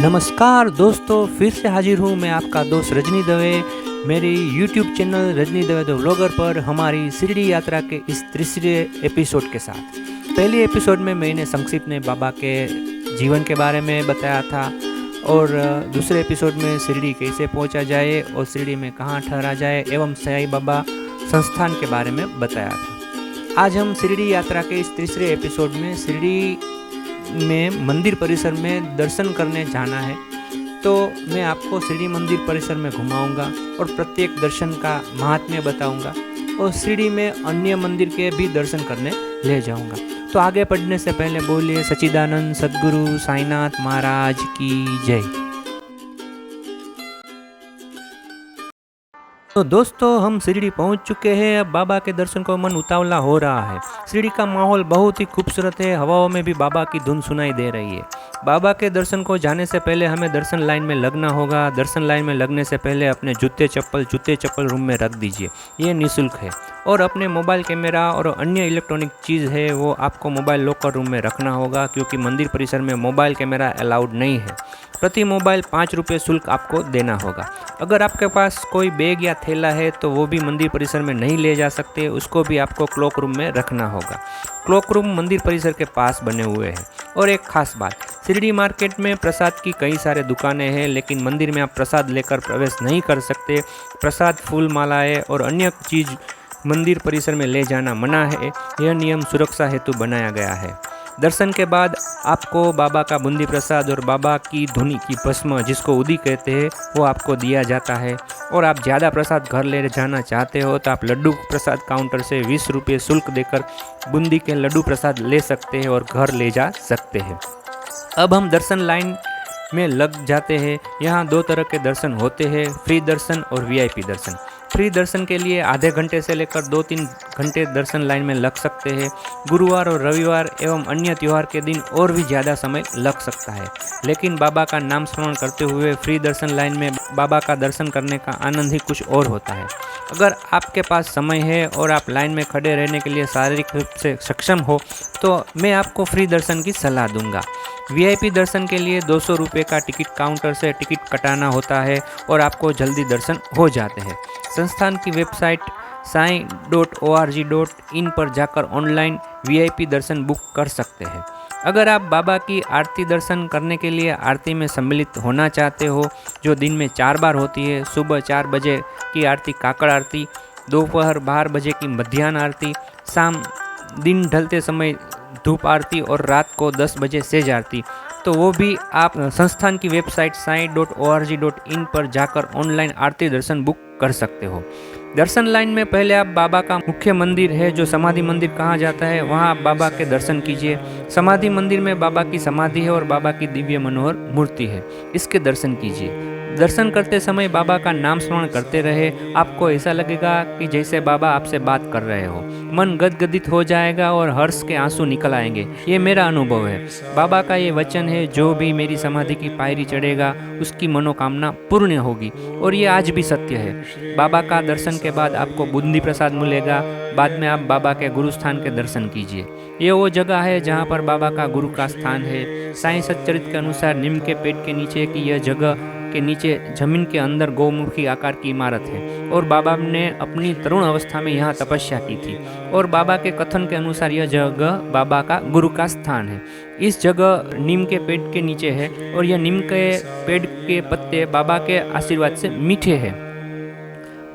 नमस्कार दोस्तों, फिर से हाजिर हूँ मैं आपका दोस्त रजनी दवे मेरी YouTube channel Rajni Dave the vlogger पर हमारी शिरडी यात्रा के इस तीसरे एपिसोड के साथ। पहले एपिसोड में मैंने संक्षिप्त में बाबा के जीवन के बारे में बताया था और दूसरे एपिसोड में शिरडी कैसे पहुंचा जाए और शिरडी में कहाँ ठहरा जाए एवं साईं बाबा संस्थान के बारे में बताया था। आज हम शिरडी यात्रा के इस तीसरे एपिसोड में शिरडी में मंदिर परिसर में दर्शन करने जाना है, तो मैं आपको शिरडी मंदिर परिसर में घुमाऊंगा और प्रत्येक दर्शन का महात्म्य बताऊंगा और शिरडी में अन्य मंदिर के भी दर्शन करने ले जाऊंगा। तो आगे बढ़ने से पहले बोलिए सच्चिदानंद सद्गुरु साईनाथ महाराज की जय। तो दोस्तों, हम शिरडी पहुंच चुके हैं। अब बाबा के दर्शन को मन उतावला हो रहा है। शिरडी का माहौल बहुत ही खूबसूरत है। हवाओं में भी बाबा की धुन सुनाई दे रही है। बाबा के दर्शन को जाने से पहले हमें दर्शन लाइन में लगना होगा। दर्शन लाइन में लगने से पहले अपने जूते चप्पल रूम में रख दीजिए, ये निःशुल्क है। और अपने मोबाइल कैमरा और अन्य इलेक्ट्रॉनिक चीज़ है वो आपको मोबाइल लॉकर रूम में रखना होगा, क्योंकि मंदिर परिसर में मोबाइल कैमरा अलाउड नहीं है। प्रति मोबाइल 5 रुपये शुल्क आपको देना होगा। अगर आपके पास कोई बैग या थैला है तो वो भी मंदिर परिसर में नहीं ले जा सकते, उसको भी आपको क्लॉक रूम में रखना होगा। क्लॉक रूम मंदिर परिसर के पास बने हुए हैं। और एक खास बात, शिरडी मार्केट में प्रसाद की कई सारे दुकानें हैं, लेकिन मंदिर में आप प्रसाद लेकर प्रवेश नहीं कर सकते। प्रसाद, फूल मालाएँ और अन्य चीज़ मंदिर परिसर में ले जाना मना है। यह नियम सुरक्षा हेतु बनाया गया है। दर्शन के बाद आपको बाबा का बूंदी प्रसाद और बाबा की धुनी की भस्म, जिसको उदी कहते हैं, वो आपको दिया जाता है। और आप ज़्यादा प्रसाद घर ले जाना चाहते हो तो आप लड्डू प्रसाद काउंटर से 20 रुपये शुल्क देकर बूंदी के लड्डू प्रसाद ले सकते हैं और घर ले जा सकते हैं। अब हम दर्शन लाइन में लग जाते हैं। यहाँ 2 तरह के दर्शन होते हैं, फ्री दर्शन और VIP दर्शन। फ्री दर्शन के लिए आधे घंटे से लेकर 2-3 घंटे दर्शन लाइन में लग सकते हैं। गुरुवार और रविवार एवं अन्य त्यौहार के दिन और भी ज़्यादा समय लग सकता है, लेकिन बाबा का नाम स्मरण करते हुए फ्री दर्शन लाइन में बाबा का दर्शन करने का आनंद ही कुछ और होता है। अगर आपके पास समय है और आप लाइन में खड़े रहने के लिए शारीरिक रूप से सक्षम हो तो मैं आपको फ्री दर्शन की सलाह दूंगा। VIP दर्शन के लिए 200 रुपये का टिकट काउंटर से टिकट कटाना होता है और आपको जल्दी दर्शन हो जाते हैं। संस्थान की वेबसाइट sai.org.in पर जाकर ऑनलाइन VIP दर्शन बुक कर सकते हैं। अगर आप बाबा की आरती दर्शन करने के लिए आरती में सम्मिलित होना चाहते हो, जो दिन में 4 बार होती है, सुबह 4 बजे की आरती काकड़ आरती, दोपहर 12 बजे की मध्याह्न आरती, शाम दिन ढलते समय धूप आरती और रात को 10 बजे सेज आरती, तो वो भी आप संस्थान की वेबसाइट sai.org.in पर जाकर ऑनलाइन आरती दर्शन बुक कर सकते हो। दर्शन लाइन में पहले आप बाबा का मुख्य मंदिर है, जो समाधि मंदिर कहा जाता है, वहाँ आप बाबा के दर्शन कीजिए। समाधि मंदिर में बाबा की समाधि है और बाबा की दिव्य मनोहर मूर्ति है, इसके दर्शन कीजिए। दर्शन करते समय बाबा का नाम स्मरण करते रहे। आपको ऐसा लगेगा कि जैसे बाबा आपसे बात कर रहे हो। मन गदगदित हो जाएगा और हर्ष के आंसू निकल आएंगे। ये मेरा अनुभव है। बाबा का ये वचन है, जो भी मेरी समाधि की पायरी चढ़ेगा उसकी मनोकामना पूर्ण होगी, और ये आज भी सत्य है। बाबा का दर्शन के बाद आपको बूंदी प्रसाद मिलेगा। बाद में आप बाबा के गुरु स्थान के दर्शन कीजिए। ये वो जगह है जहाँ पर बाबा का गुरु का स्थान है। साईं सच्चरित के अनुसार नीम के पेड़ के नीचे की यह जगह के नीचे जमीन के अंदर गौमुखी आकार की इमारत है, और बाबा ने अपनी तरुण अवस्था में यहाँ तपस्या की थी। और बाबा के कथन के अनुसार यह जगह बाबा का गुरु का स्थान है। इस जगह नीम के पेड़ के नीचे है, और यह नीम के पेड़ के पत्ते बाबा के आशीर्वाद से मीठे हैं।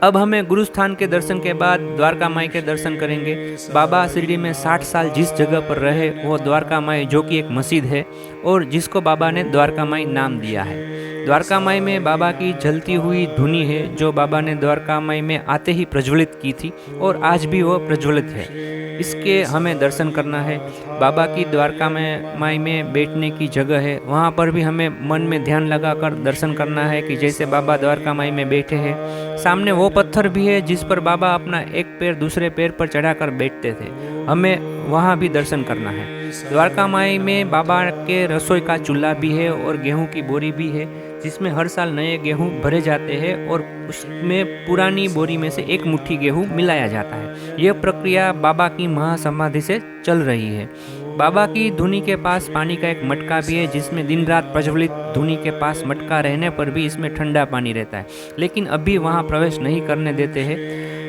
अब हमें गुरु स्थान के दर्शन के बाद द्वारका माई के दर्शन करेंगे। बाबा शिरडी में 60 साल जिस जगह पर रहे वो द्वारका माई, जो कि एक मस्जिद है और जिसको बाबा ने द्वारका माई नाम दिया है। द्वारका माई में बाबा की जलती हुई धुनी है, जो बाबा ने द्वारका माई में आते ही प्रज्वलित की थी और आज भी वो प्रज्वलित है। इसके हमें दर्शन करना है। बाबा की द्वारका में माई में बैठने की जगह है, वहाँ पर भी हमें मन में ध्यान लगाकर दर्शन करना है कि जैसे बाबा द्वारका माई में बैठे हैं। सामने वो पत्थर भी है जिस पर बाबा अपना एक पैर दूसरे पैर पर चढ़ाकर बैठते थे, हमें वहाँ भी दर्शन करना है। द्वारका माई में बाबा के रसोई का चूल्हा भी है और गेहूं की बोरी भी है, जिसमें हर साल नए गेहूं भरे जाते हैं और उसमें पुरानी बोरी में से एक मुट्ठी गेहूं मिलाया जाता है। यह प्रक्रिया बाबा की महासमाधि से चल रही है। बाबा की धुनी के पास पानी का एक मटका भी है, जिसमें दिन रात प्रज्वलित धुनी के पास मटका रहने पर भी इसमें ठंडा पानी रहता है, लेकिन अभी वहाँ प्रवेश नहीं करने देते हैं।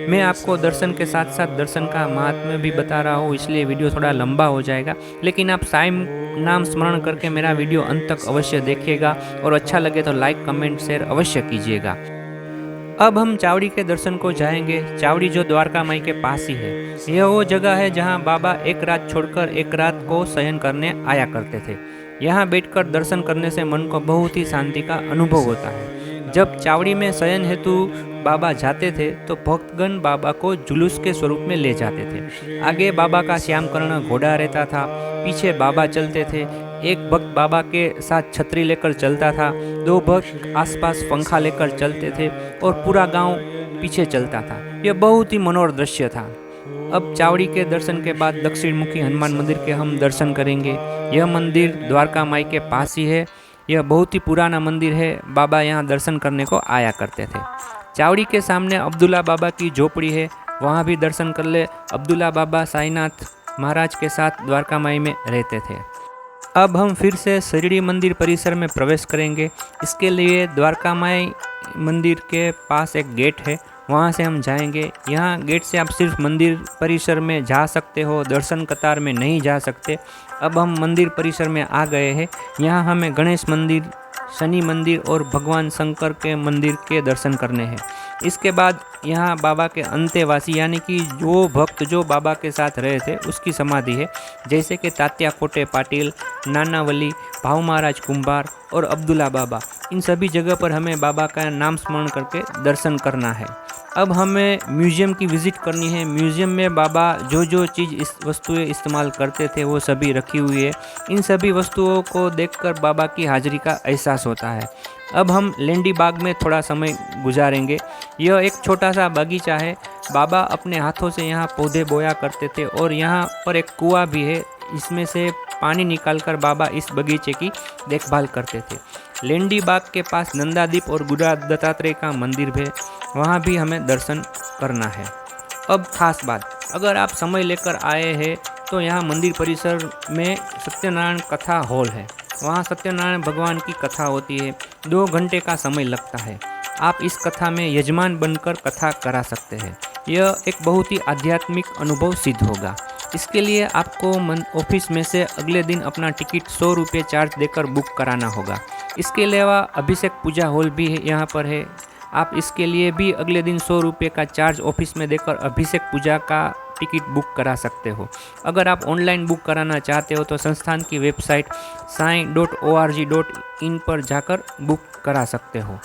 मैं आपको दर्शन के साथ साथ दर्शन का महात्म्य भी बता रहा हूँ, इसलिए वीडियो थोड़ा लंबा हो जाएगा, लेकिन आप साईं नाम स्मरण करके मेरा वीडियो अंत तक अवश्य देखिएगा और अच्छा लगे तो लाइक कमेंट शेयर अवश्य कीजिएगा। अब हम चावड़ी के दर्शन को जाएंगे। चावड़ी जो द्वारका माई के पास ही है, यह वो जगह है जहां बाबा एक रात छोड़कर एक रात को शयन करने आया करते थे। यहां बैठकर दर्शन करने से मन को बहुत ही शांति का अनुभव होता है। जब चावड़ी में शयन हेतु बाबा जाते थे तो भक्तगण बाबा को जुलूस के स्वरूप में ले जाते थे। आगे बाबा का श्यामकर्ण घोड़ा रहता था, पीछे बाबा चलते थे। एक भक्त बाबा के साथ छतरी लेकर चलता था, 2 भक्त आसपास पंखा लेकर चलते थे और पूरा गांव पीछे चलता था। यह बहुत ही मनोहर दृश्य था। अब चावड़ी के दर्शन के बाद दक्षिण मुखी हनुमान मंदिर के हम दर्शन करेंगे। यह मंदिर द्वारका माई के पास ही है। यह बहुत ही पुराना मंदिर है। बाबा यहाँ दर्शन करने को आया करते थे। चावड़ी के सामने अब्दुल्ला बाबा की झोपड़ी है, वहाँ भी दर्शन कर ले। अब्दुल्ला बाबा साईनाथ महाराज के साथ द्वारका माई में रहते थे। अब हम फिर से शिरडी मंदिर परिसर में प्रवेश करेंगे। इसके लिए द्वारका माई मंदिर के पास एक गेट है, वहाँ से हम जाएंगे। यहाँ गेट से आप सिर्फ मंदिर परिसर में जा सकते हो, दर्शन कतार में नहीं जा सकते। अब हम मंदिर परिसर में आ गए हैं। यहाँ हमें गणेश मंदिर, शनि मंदिर और भगवान शंकर के मंदिर के दर्शन करने हैं। इसके बाद यहाँ बाबा के अंतेवासी यानी कि जो भक्त जो बाबा के साथ रहे थे उसकी समाधि है, जैसे कि तात्या कोटे पाटिल, नानावली, भाऊ महाराज कुंभार और अब्दुल्ला बाबा। इन सभी जगह पर हमें बाबा का नाम स्मरण करके दर्शन करना है। अब हमें म्यूज़ियम की विज़िट करनी है। म्यूज़ियम में बाबा जो चीज़ इस वस्तुएं इस्तेमाल करते थे वो सभी रखी हुई है। इन सभी वस्तुओं को देखकर बाबा की हाजिरी का एहसास होता है। अब हम लेंडी बाग में थोड़ा समय गुजारेंगे। यह एक छोटा सा बगीचा है। बाबा अपने हाथों से यहाँ पौधे बोया करते थे और यहाँ पर एक कुआं भी है, इसमें से पानी निकालकर बाबा इस बगीचे की देखभाल करते थे। लेंडी बाग के पास नंदादीप और गुड़ा दत्तात्रेय का मंदिर है, वहाँ भी हमें दर्शन करना है। अब खास बात, अगर आप समय लेकर आए हैं तो यहाँ मंदिर परिसर में सत्यनारायण कथा हॉल है। वहाँ सत्यनारायण भगवान की कथा होती है। 2 घंटे का समय लगता है। आप इस कथा में यजमान बनकर कथा करा सकते हैं। यह एक बहुत ही आध्यात्मिक अनुभव सिद्ध होगा। इसके लिए आपको ऑफिस में से अगले दिन अपना टिकट 100 रुपये चार्ज देकर बुक कराना होगा। इसके अलावा अभिषेक पूजा हॉल भी यहाँ पर है। आप इसके लिए भी अगले दिन 100 रुपये का चार्ज ऑफिस में देकर अभिषेक पूजा का टिकट बुक करा सकते हो। अगर आप ऑनलाइन बुक कराना चाहते हो तो संस्थान की वेबसाइट sai.org.in पर जाकर बुक करा सकते हो।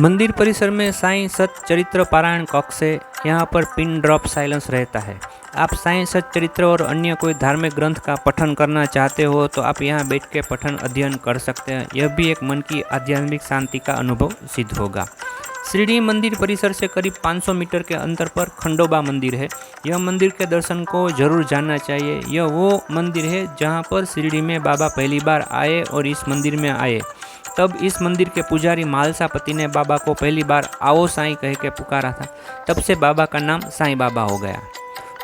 मंदिर परिसर में साईं सत चरित्र पारायण कक्ष है। यहाँ पर पिन ड्रॉप साइलेंस रहता है। आप साईं सत चरित्र और अन्य कोई धार्मिक ग्रंथ का पठन करना चाहते हो तो आप यहाँ बैठ के पठन अध्ययन कर सकते हैं। यह भी एक मन की आध्यात्मिक शांति का अनुभव सिद्ध होगा। शिरडी मंदिर परिसर से करीब 500 मीटर के अंतर पर खंडोबा मंदिर है। यह मंदिर के दर्शन को जरूर जाना चाहिए। यह वो मंदिर है जहाँ पर शिरडी में बाबा पहली बार आए और इस मंदिर में आए। तब इस मंदिर के पुजारी मालसापति ने बाबा को पहली बार आओ साईं कह के पुकारा था। तब से बाबा का नाम साईं बाबा हो गया।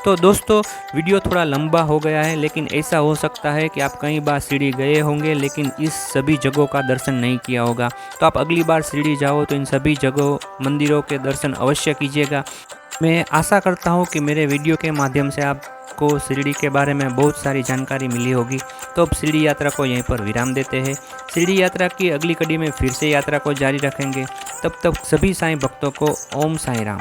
तो दोस्तों, वीडियो थोड़ा लंबा हो गया है, लेकिन ऐसा हो सकता है कि आप कई बार शिरडी गए होंगे लेकिन इस सभी जगहों का दर्शन नहीं किया होगा। तो आप अगली बार शिरडी जाओ तो इन सभी जगहों मंदिरों के दर्शन अवश्य कीजिएगा। मैं आशा करता हूँ कि मेरे वीडियो के माध्यम से आपको शिरडी के बारे में बहुत सारी जानकारी मिली होगी। तो अब शिरडी यात्रा को यहीं पर विराम देते हैं। शिरडी यात्रा की अगली कड़ी में फिर से यात्रा को जारी रखेंगे। तब तक सभी साईं भक्तों को ओम साईं राम।